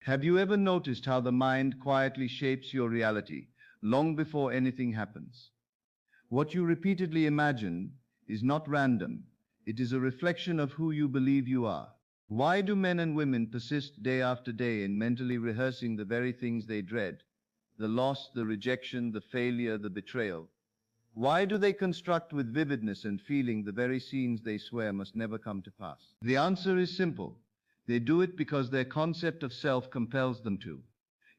Have you ever noticed how the mind quietly shapes your reality long before anything happens? What you repeatedly imagine is not random. It is a reflection of who you believe you are. Why do men and women persist day after day in mentally rehearsing the very things they dread? The loss, the rejection, the failure, the betrayal. Why do they construct with vividness and feeling the very scenes they swear must never come to pass? The answer is simple. They do it because their concept of self compels them to.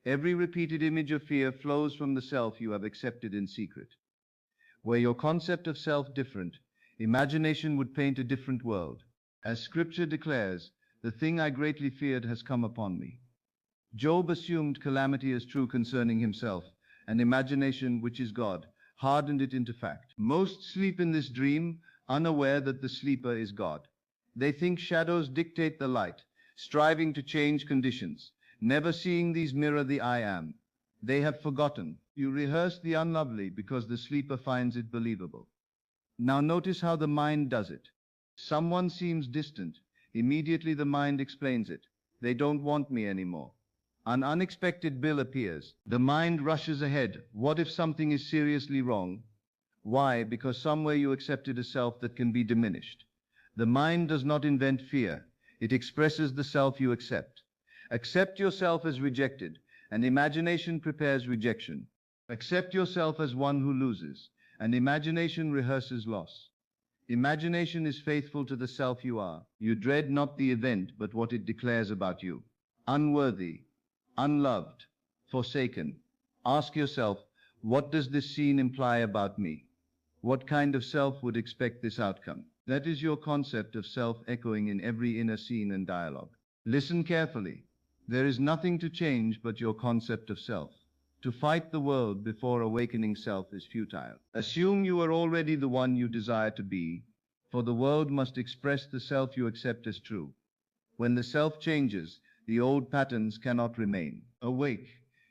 Every repeated image of fear flows from the self you have accepted in secret. Were your concept of self different, imagination would paint a different world. As Scripture declares, the thing I greatly feared has come upon me. Job assumed calamity as true concerning himself, and imagination, which is God, hardened it into fact. Most sleep in this dream, unaware that the sleeper is God. They think shadows dictate the light, striving to change conditions, never seeing these mirror the I am. They have forgotten. You rehearse the unlovely because the sleeper finds it believable. Now notice how the mind does it. Someone seems distant. Immediately the mind explains it. They don't want me anymore. An unexpected bill appears. The mind rushes ahead. What if something is seriously wrong? Why? Because somewhere you accepted a self that can be diminished. The mind does not invent fear. It expresses the self you accept. Accept yourself as rejected, and imagination prepares rejection. Accept yourself as one who loses, and imagination rehearses loss. Imagination is faithful to the self you are. You dread not the event, but what it declares about you. Unworthy, unloved, forsaken. Ask yourself, what does this scene imply about me? What kind of self would expect this outcome? That is your concept of self echoing in every inner scene and dialogue. Listen carefully. There is nothing to change but your concept of self. To fight the world before awakening self is futile. Assume you are already the one you desire to be, for the world must express the self you accept as true. When the self changes, the old patterns cannot remain. Awake.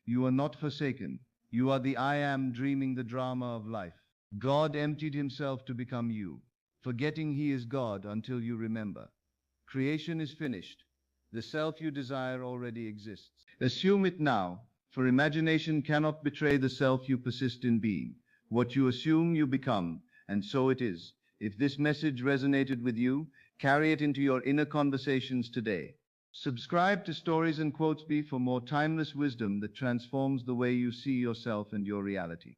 You are not forsaken. You are the I am dreaming the drama of life. God emptied himself to become you, forgetting he is God until you remember. Creation is finished. The self you desire already exists. Assume it now, for imagination cannot betray the self you persist in being. What you assume you become, and so it is. If this message resonated with you, carry it into your inner conversations today. Subscribe to Stories and Quotesby for more timeless wisdom that transforms the way you see yourself and your reality.